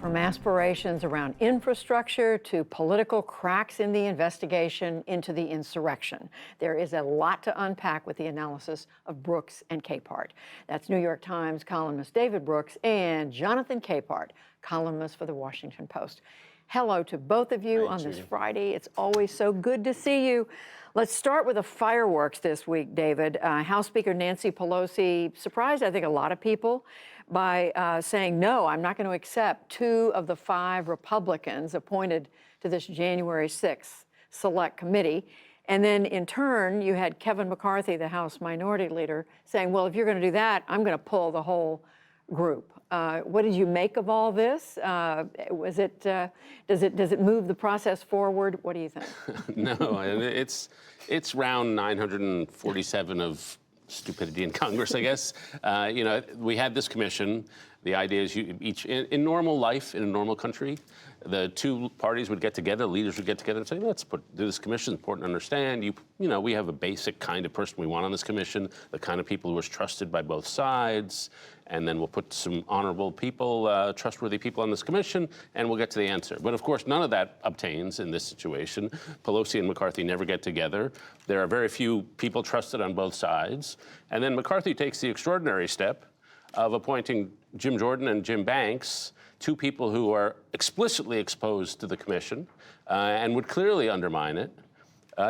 From aspirations around infrastructure to political cracks in the investigation into the insurrection, there is a lot to unpack with the analysis of Brooks and Capehart. That's New York Times columnist David Brooks and Jonathan Capehart, columnist for The Washington Post. Hello to both of you on this Friday. It's always so good to see you. Let's start with the fireworks this week, David. House Speaker Nancy Pelosi surprised, I think, a lot of people by saying, no, I'm not going to accept 2 of the 5 Republicans appointed to this January 6th Select Committee. And then in turn, you had Kevin McCarthy, the House Minority Leader, saying, well, if you're going to do that, I'm going to pull the whole group. What did you make of all this? Does it move the process forward? What do you think? No, it's round 947 of stupidity in Congress, I guess. We had this commission. The idea is in normal life, in a normal country, the 2 parties would get together, leaders would get together and say, let's do this commission. It's important to understand. We have a basic kind of person we want on this commission, the kind of people who are trusted by both sides, and then we'll put some honorable people, trustworthy people on this commission, and we'll get to the answer. But of course, none of that obtains in this situation. Pelosi and McCarthy never get together. There are very few people trusted on both sides. And then McCarthy takes the extraordinary step of appointing Jim Jordan and Jim Banks, 2 people who are explicitly exposed to the commission and would clearly undermine it.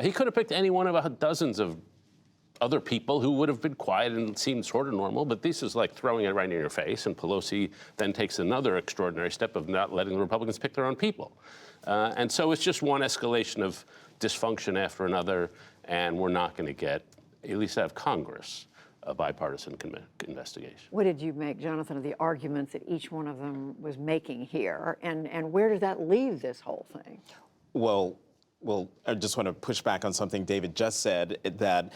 He could have picked any one of dozens of other people who would have been quiet and seemed sort of normal, but this is like throwing it right in your face, and Pelosi then takes another extraordinary step of not letting the Republicans pick their own people. And so it's just one escalation of dysfunction after another, and we're not going to get, at least out of Congress, a bipartisan investigation. What did you make, Jonathan, of the arguments that each one of them was making here, and where does that leave this whole thing? Well, I just want to push back on something David just said, that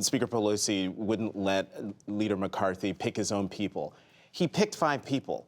Speaker Pelosi wouldn't let Leader McCarthy pick his own people. He picked 5 people,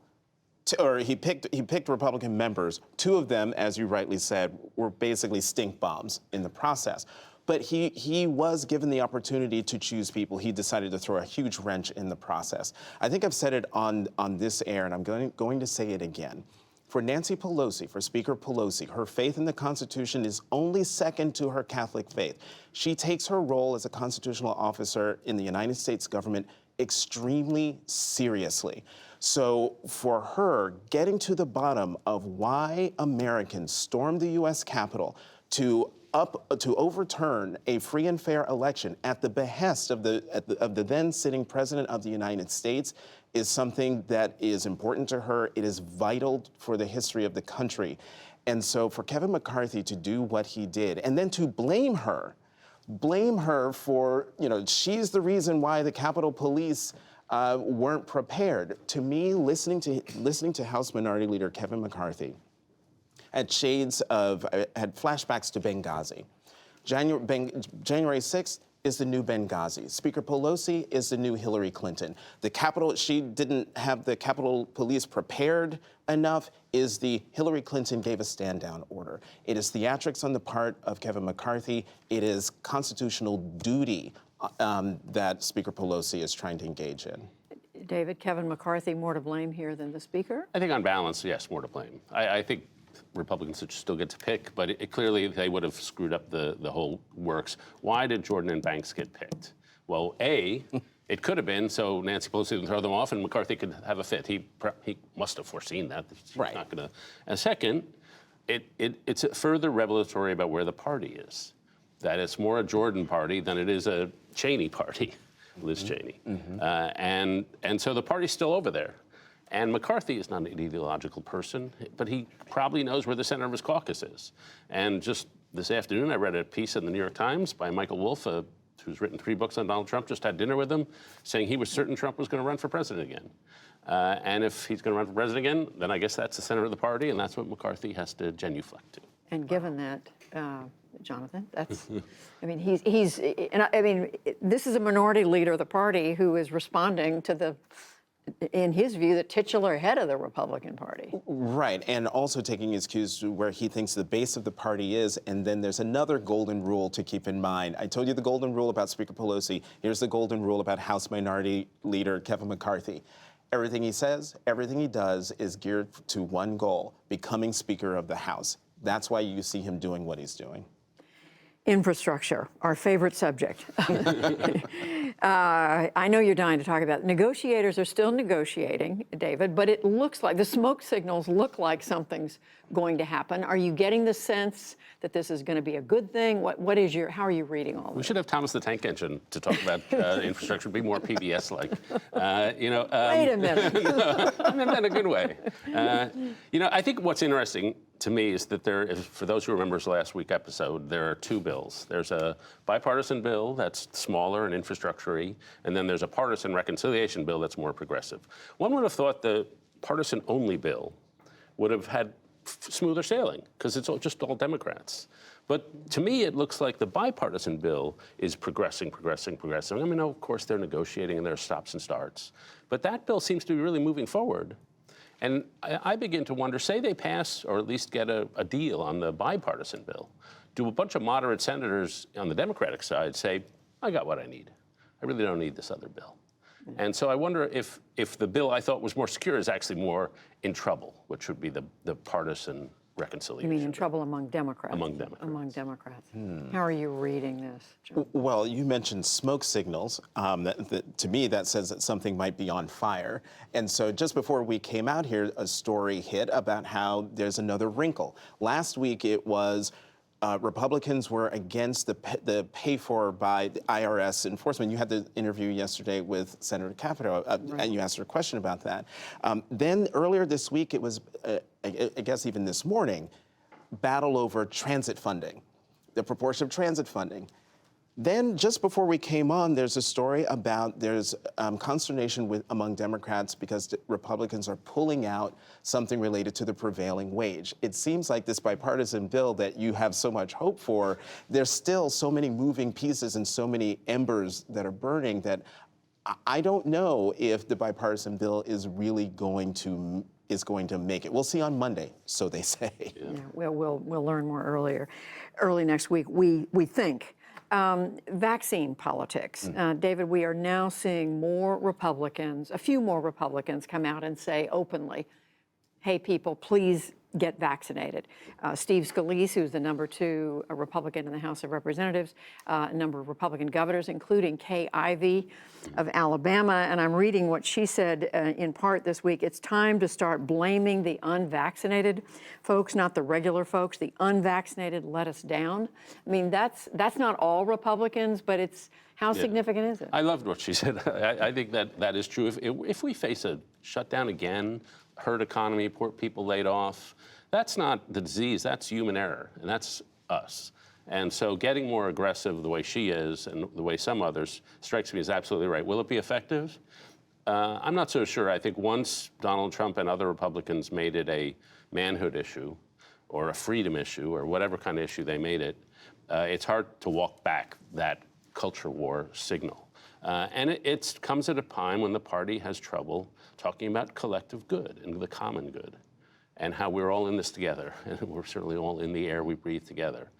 or he picked Republican members. 2 of them, as you rightly said, were basically stink bombs in the process. But he was given the opportunity to choose people. He decided to throw a huge wrench in the process. I think I've said it on this air, and I'm going to say it again. For Nancy Pelosi, for Speaker Pelosi, her faith in the Constitution is only second to her Catholic faith. She takes her role as a constitutional officer in the United States government extremely seriously. So for her, getting to the bottom of why Americans stormed the U.S. Capitol to overturn a free and fair election at the behest of the then sitting president of the United States is something that is important to her. It is vital for the history of the country. And so for Kevin McCarthy to do what he did, and then to blame her for, she's the reason why the Capitol Police weren't prepared. To me, listening to House Minority Leader Kevin McCarthy had flashbacks to Benghazi. January 6th is the new Benghazi. Speaker Pelosi is the new Hillary Clinton. She didn't have the Capitol Police prepared enough, is the Hillary Clinton gave a stand-down order. It is theatrics on the part of Kevin McCarthy. It is constitutional duty that Speaker Pelosi is trying to engage in. David, Kevin McCarthy more to blame here than the Speaker? I think on balance, yes, more to blame. I think Republicans should still get to pick, but clearly they would have screwed up the whole works. Why did Jordan and Banks get picked? Well, it could have been so Nancy Pelosi didn't throw them off and McCarthy could have a fit. He must have foreseen that. He's right. Not gonna. And second, it's a further revelatory about where the party is. That it's more a Jordan party than it is a Cheney party, Liz Cheney. Mm-hmm. And so the party's still over there. And McCarthy is not an ideological person, but he probably knows where the center of his caucus is. And just this afternoon, I read a piece in the New York Times by Michael Wolff, who's written 3 books on Donald Trump, just had dinner with him, saying he was certain Trump was going to run for president again. And if he's going to run for president again, then I guess that's the center of the party, and that's what McCarthy has to genuflect to. And given that, Jonathan, that's, this is a minority leader of the party who is responding to the in his view, the titular head of the Republican Party. Right, and also taking his cues to where he thinks the base of the party is, and then there's another golden rule to keep in mind. I told you the golden rule about Speaker Pelosi. Here's the golden rule about House Minority Leader Kevin McCarthy. Everything he says, everything he does is geared to one goal, becoming Speaker of the House. That's why you see him doing what he's doing. Infrastructure, our favorite subject. I know you're dying to talk about it. Negotiators are still negotiating, David, but it looks like the smoke signals look like something's going to happen. Are you getting the sense that this is going to be a good thing? How are you reading all We this? should have Thomas the Tank Engine to talk about infrastructure, be more PBS-like. Wait a minute. I meant that in a good way. I think what's interesting to me is that for those who remember last week's episode, there are two bills. There's a bipartisan bill that's smaller and infrastructure-y, and then there's a partisan reconciliation bill that's more progressive. One would have thought the partisan-only bill would have had smoother sailing, because it's just all Democrats. But to me, it looks like the bipartisan bill is progressing. I mean, of course, they're negotiating and there are stops and starts. But that bill seems to be really moving forward. And I begin to wonder, say they pass or at least get a deal on the bipartisan bill, do a bunch of moderate senators on the Democratic side say, I got what I need. I really don't need this other bill. And so I wonder if the bill I thought was more secure is actually more in trouble, which would be the partisan reconciliation. You mean in trouble among Democrats? Among Democrats. Among Democrats. How are you reading this, John? Well, you mentioned smoke signals. To me, that says that something might be on fire. And so just before we came out here, a story hit about how there's another wrinkle. Last week, it was Republicans were against the pay for by the IRS enforcement. You had the interview yesterday with Senator Capito, and you asked her a question about that. Then earlier this week, it was, I guess even this morning, battle over transit funding, the proportion of transit funding. Then just before we came on, there's a story about there's consternation among Democrats because Republicans are pulling out something related to the prevailing wage. It seems like this bipartisan bill that you have so much hope for, there's still so many moving pieces and so many embers that are burning that I don't know if the bipartisan bill is really going to make it. We'll see on Monday, so they say. Yeah, we'll learn more early next week. We think. Vaccine politics. David, we are now seeing a few more Republicans come out and say openly, hey, people, please get vaccinated. Steve Scalise, who's the number 2 Republican in the House of Representatives, a number of Republican governors, including Kay Ivey of Alabama, and I'm reading what she said in part this week. It's time to start blaming the unvaccinated folks, not the regular folks. The unvaccinated let us down. I mean, that's not all Republicans, but it's how significant is it? I loved what she said. I think that is true. If we face a shutdown again, herd economy, poor people laid off, that's not the disease, that's human error, and that's us. And so getting more aggressive the way she is and the way some others strikes me as absolutely right. Will it be effective? I'm not so sure. I think once Donald Trump and other Republicans made it a manhood issue or a freedom issue or whatever kind of issue they made it, it's hard to walk back that culture war signal. And it comes at a time when the party has trouble talking about collective good and the common good and how we're all in this together. And we're certainly all in the air we breathe together.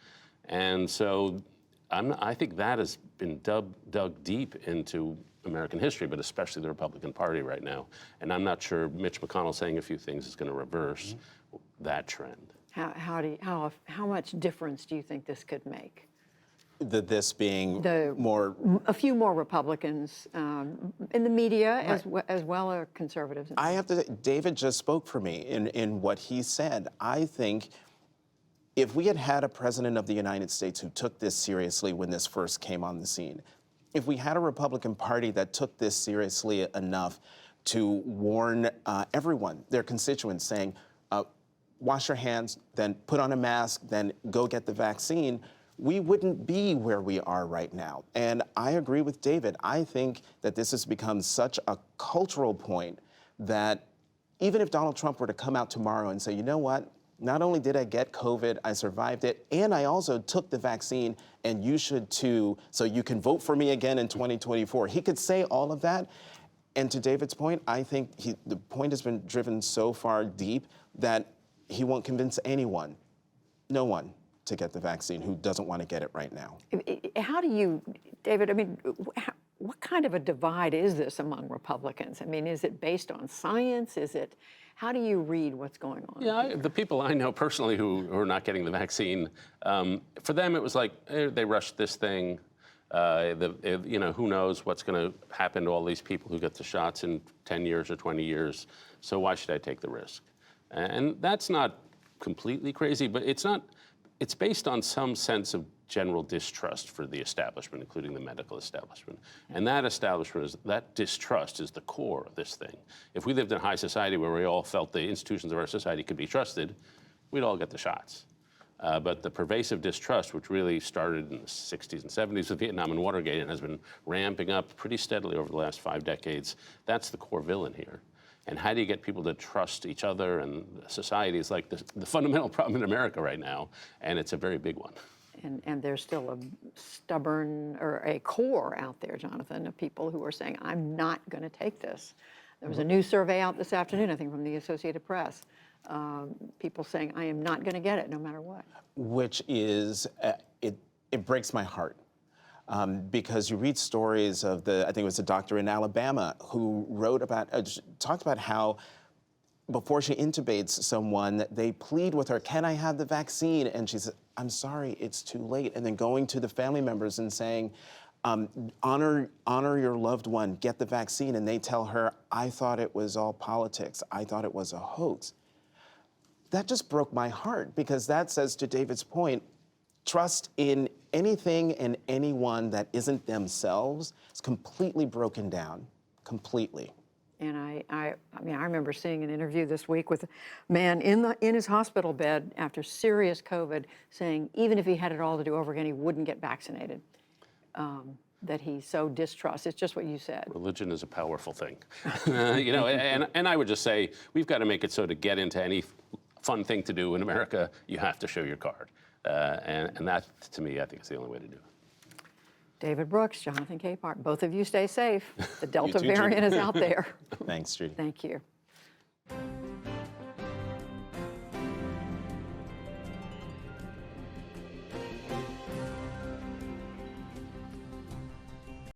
And so I think that has been dug deep into American history, but especially the Republican Party right now. And I'm not sure Mitch McConnell saying a few things is going to reverse that trend. How much difference do you think this could make? This being more... A few more Republicans in the media as well as conservatives. I have to say, David just spoke for me in what he said. I think if we had had a president of the United States who took this seriously when this first came on the scene, if we had a Republican Party that took this seriously enough to warn everyone, their constituents, saying, wash your hands, then put on a mask, then go get the vaccine, we wouldn't be where we are right now. And I agree with David. I think that this has become such a cultural point that even if Donald Trump were to come out tomorrow and say, you know what, not only did I get COVID, I survived it, and I also took the vaccine, and you should too, so you can vote for me again in 2024. He could say all of that. And to David's point, I think the point has been driven so far deep that he won't convince anyone, no one, to get the vaccine who doesn't want to get it right now. How do you, David, I mean, what kind of a divide is this among Republicans? I mean, is it based on science? How do you read what's going on? Yeah, the people I know personally who are not getting the vaccine, for them it was like, they rushed this thing. Who knows what's going to happen to all these people who get the shots in 10 years or 20 years, so why should I take the risk? And that's not completely crazy, but it's based on some sense of general distrust for the establishment, including the medical establishment. And that distrust is the core of this thing. If we lived in a high society where we all felt the institutions of our society could be trusted, we'd all get the shots. But the pervasive distrust, which really started in the 60s and 70s with Vietnam and Watergate and has been ramping up pretty steadily over the last 5 decades, that's the core villain here. And how do you get people to trust each other and society is like the fundamental problem in America right now, and it's a very big one. And there's still a stubborn, or a core out there, Jonathan, of people who are saying, I'm not going to take this. There was a new survey out this afternoon, I think, from the Associated Press. People saying, I am not going to get it no matter what. Which is, it breaks my heart. Because you read stories of I think it was a doctor in Alabama who talked about how before she intubates someone, they plead with her, can I have the vaccine? And she said, I'm sorry, it's too late. And then going to the family members and saying, honor your loved one, get the vaccine. And they tell her, I thought it was all politics. I thought it was a hoax. That just broke my heart, because that says, to David's point, trust in anything and anyone that isn't themselves is completely broken down, completely. And I remember seeing an interview this week with a man in his hospital bed after serious COVID saying even if he had it all to do over again, he wouldn't get vaccinated. That he so distrusts. It's just what you said. Religion is a powerful thing. And I would just say, we've got to make it so to get into any fun thing to do in America, you have to show your card. And that, to me, I think is the only way to do it. David Brooks, Jonathan Capehart, both of you stay safe. The Delta You too, variant is out there. Thanks, Judy. Thank you.